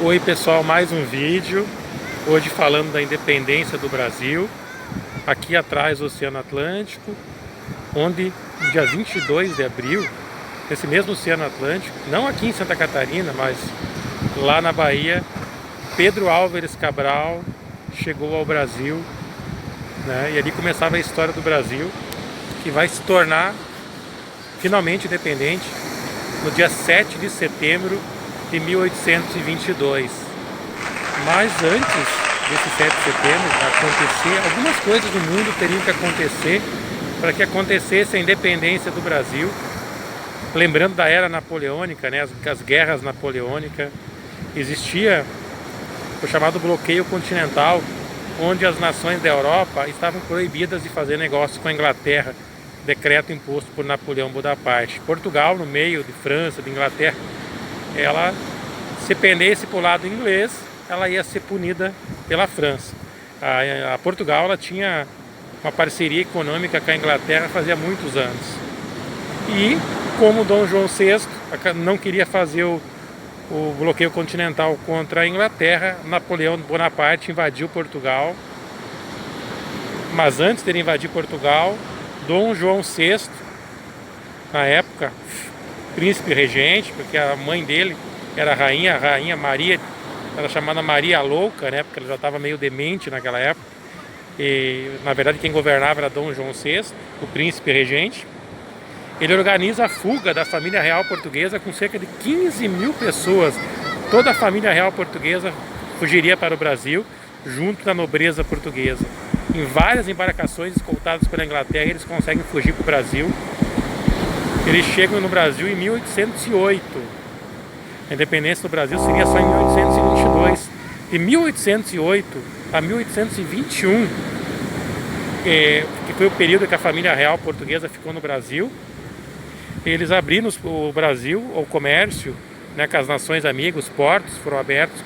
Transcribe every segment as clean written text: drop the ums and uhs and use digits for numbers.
Oi pessoal, mais um vídeo, hoje falando da independência do Brasil, aqui atrás o Oceano Atlântico, onde no dia 22 de abril, nesse mesmo Oceano Atlântico, não aqui em Santa Catarina, mas lá na Bahia, Pedro Álvares Cabral chegou ao Brasil, né, e ali começava a história do Brasil, que vai se tornar finalmente independente no dia 7 de setembro de 1822. Mas antes desse 7 de setembro acontecer, algumas coisas no mundo teriam que acontecer para que acontecesse a independência do Brasil. Lembrando da era napoleônica, né, as guerras napoleônicas, existia o chamado bloqueio continental, onde as nações da Europa estavam proibidas de fazer negócio com a Inglaterra, decreto imposto por Napoleão Bonaparte. Portugal, no meio de França, de Inglaterra, ela, se pendesse para o lado inglês, ela ia ser punida pela França. A Portugal, ela tinha uma parceria econômica com a Inglaterra fazia muitos anos. E como Dom João VI não queria fazer o bloqueio continental contra a Inglaterra, Napoleão Bonaparte invadiu Portugal. Mas antes de ele invadir Portugal, Dom João VI, na época, príncipe regente, porque a mãe dele era a rainha Maria, era chamada Maria Louca, né, porque ela já estava meio demente naquela época. E na verdade quem governava era Dom João VI, o príncipe regente. Ele organiza a fuga da família real portuguesa com cerca de 15 mil pessoas. Toda a família real portuguesa fugiria para o Brasil, junto da nobreza portuguesa. Em várias embarcações escoltadas pela Inglaterra, eles conseguem fugir para o Brasil. Eles chegam no Brasil em 1808. A independência do Brasil seria só em 1822. De 1808 a 1821, que foi o período que a família real portuguesa ficou no Brasil, eles abriram o Brasil ao comércio, né, com as nações amigas, os portos foram abertos,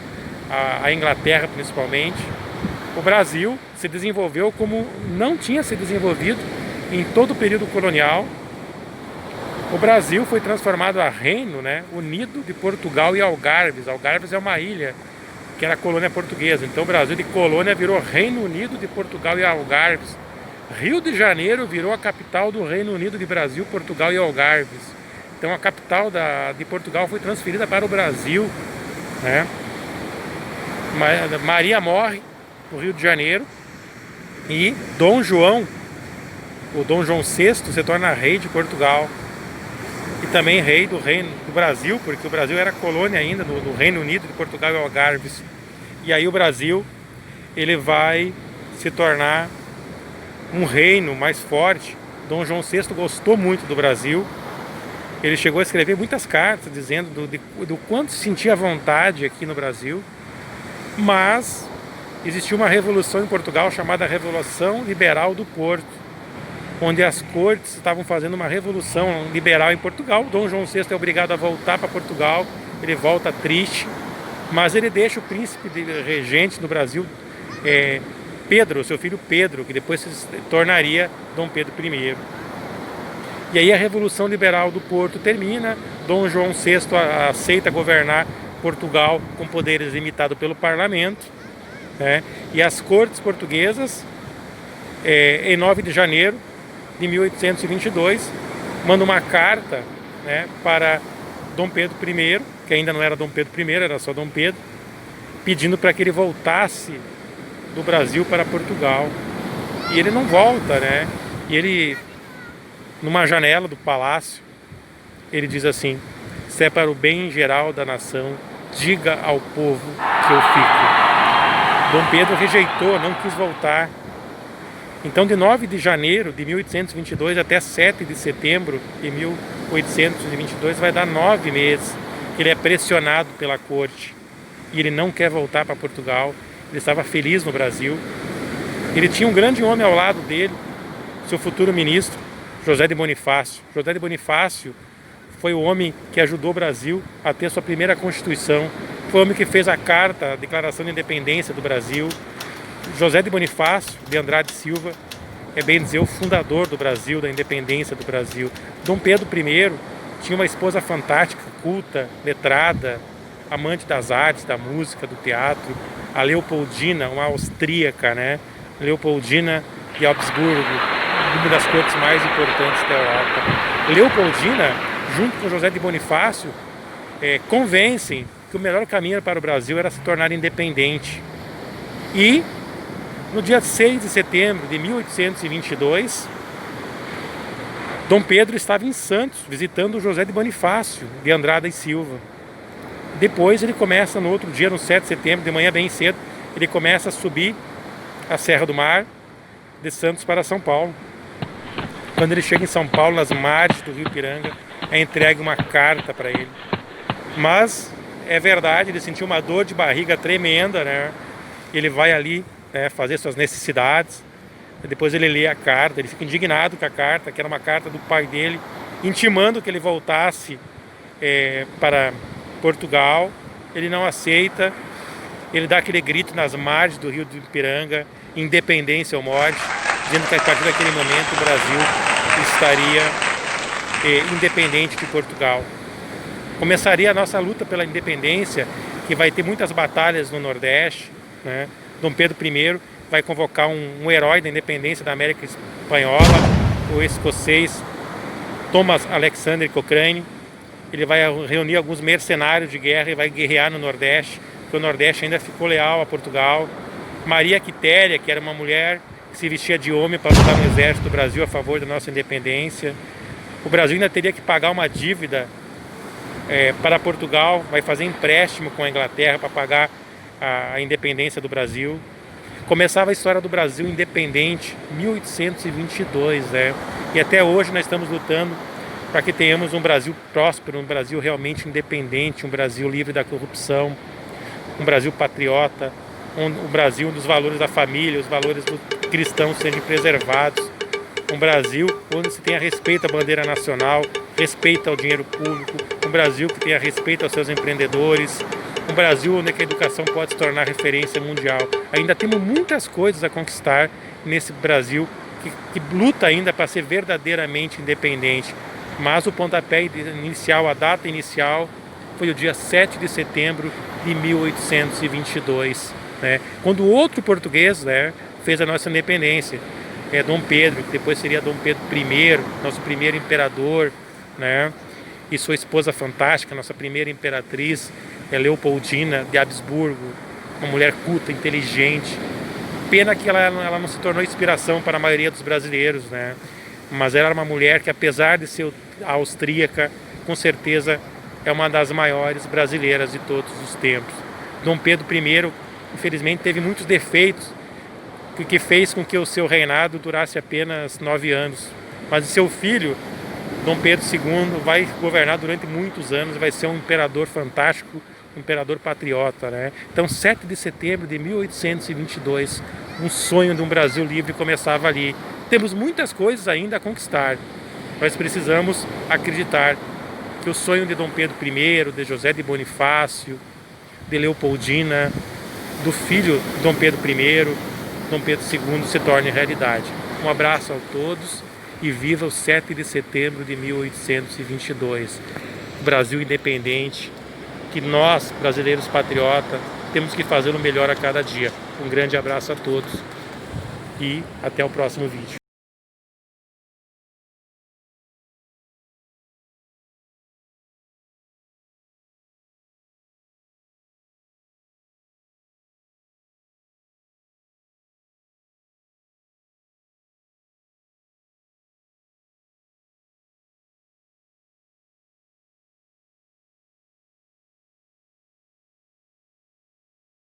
a Inglaterra principalmente. O Brasil se desenvolveu como não tinha se desenvolvido em todo o período colonial. O Brasil foi transformado a Reino, né, Unido de Portugal e Algarves. Algarves é uma ilha que era colônia portuguesa. Então o Brasil de colônia virou Reino Unido de Portugal e Algarves. Rio de Janeiro virou a capital do Reino Unido de Brasil, Portugal e Algarves. Então a capital de Portugal foi transferida para o Brasil, né? Maria morre no Rio de Janeiro e o Dom João VI se torna rei de Portugal e também rei do Reino do Brasil, porque o Brasil era colônia ainda do Reino Unido de Portugal e Algarves. E aí o Brasil ele vai se tornar um reino mais forte. Dom João VI gostou muito do Brasil. Ele chegou a escrever muitas cartas dizendo do quanto se sentia vontade aqui no Brasil. Mas existiu uma revolução em Portugal chamada Revolução Liberal do Porto, onde as cortes estavam fazendo uma revolução liberal em Portugal. Dom João VI é obrigado a voltar para Portugal. Ele volta triste, mas ele deixa o príncipe regente no Brasil, Pedro, seu filho Pedro, que depois se tornaria Dom Pedro I. E aí a Revolução Liberal do Porto termina, Dom João VI aceita governar Portugal com poderes limitados pelo parlamento, né? E as cortes portuguesas, em 9 de janeiro de 1822, mandam uma carta, né, para Dom Pedro I, que ainda não era Dom Pedro I, era só Dom Pedro, pedindo para que ele voltasse do Brasil para Portugal. E ele não volta, né? E ele, numa janela do palácio, ele diz assim: se é para o bem geral da nação, diga ao povo que eu fico. Dom Pedro rejeitou, não quis voltar. Então de 9 de janeiro de 1822 até 7 de setembro de 1822 vai dar 9 meses que ele é pressionado pela corte e ele não quer voltar para Portugal. Ele estava feliz no Brasil. Ele tinha um grande homem ao lado dele, seu futuro ministro, José de Bonifácio. José de Bonifácio foi o homem que ajudou o Brasil a ter sua primeira Constituição. Foi o homem que fez a carta, a Declaração de Independência do Brasil. José de Bonifácio de Andrade Silva é, bem dizer, o fundador do Brasil, da independência do Brasil. Dom Pedro I tinha uma esposa fantástica, culta, letrada, amante das artes, da música, do teatro. A Leopoldina, uma austríaca, né? Leopoldina de Habsburgo, uma das cortes mais importantes da Europa. Leopoldina, junto com José de Bonifácio, convencem que o melhor caminho para o Brasil era se tornar independente. E no dia 6 de setembro de 1822, Dom Pedro estava em Santos, visitando José de Bonifácio de Andrada e Silva. Depois ele começa no outro dia, no 7 de setembro, de manhã bem cedo, ele começa a subir a Serra do Mar, de Santos para São Paulo. Quando ele chega em São Paulo, nas margens do Rio Ipiranga, é entregue uma carta para ele. Mas é verdade, ele sentiu uma dor de barriga tremenda, né? Ele vai ali, né, fazer suas necessidades. Depois ele lê a carta, ele fica indignado com a carta, que era uma carta do pai dele, intimando que ele voltasse para Portugal. Ele não aceita, ele dá aquele grito nas margens do Rio do Ipiranga, independência ou morte, dizendo que a partir daquele momento o Brasil estaria independente de Portugal. Começaria a nossa luta pela independência, que vai ter muitas batalhas no Nordeste, né? Dom Pedro I vai convocar um herói da independência da América Espanhola, o escocês Thomas Alexander Cochrane. Ele vai reunir alguns mercenários de guerra e vai guerrear no Nordeste, porque o Nordeste ainda ficou leal a Portugal. Maria Quitéria, que era uma mulher que se vestia de homem para lutar no exército do Brasil a favor da nossa independência. O Brasil ainda teria que pagar uma dívida para Portugal, vai fazer empréstimo com a Inglaterra para pagar a independência do Brasil. Começava a história do Brasil independente em 1822, e até hoje nós estamos lutando para que tenhamos um Brasil próspero, um Brasil realmente independente, um Brasil livre da corrupção, um Brasil patriota, um Brasil dos valores da família, os valores do cristão sejam preservados, um Brasil onde se tenha respeito à bandeira nacional, respeito ao dinheiro público, um Brasil que tenha respeito aos seus empreendedores, um Brasil onde a educação pode se tornar referência mundial. Ainda temos muitas coisas a conquistar nesse Brasil que luta ainda para ser verdadeiramente independente. Mas o pontapé inicial, a data inicial, foi o dia 7 de setembro de 1822, né? Quando outro português, né, fez a nossa independência. Dom Pedro, que depois seria Dom Pedro I, nosso primeiro imperador, né? E sua esposa fantástica, nossa primeira imperatriz, Leopoldina de Habsburgo, uma mulher culta, inteligente. Pena que ela não se tornou inspiração para a maioria dos brasileiros, né? Mas ela era uma mulher que, apesar de ser austríaca, com certeza é uma das maiores brasileiras de todos os tempos. Dom Pedro I, infelizmente, teve muitos defeitos, que fez com que o seu reinado durasse apenas 9 anos. Mas o seu filho, Dom Pedro II, vai governar durante muitos anos, vai ser um imperador fantástico, um imperador patriota, né? Então, 7 de setembro de 1822, um sonho de um Brasil livre começava ali. Temos muitas coisas ainda a conquistar. Nós precisamos acreditar que o sonho de Dom Pedro I, de José de Bonifácio, de Leopoldina, do filho de Dom Pedro I, Dom Pedro II, se torne realidade. Um abraço a todos e viva o 7 de setembro de 1822. O Brasil independente, que nós, brasileiros patriotas, temos que fazer o melhor a cada dia. Um grande abraço a todos e até o próximo vídeo.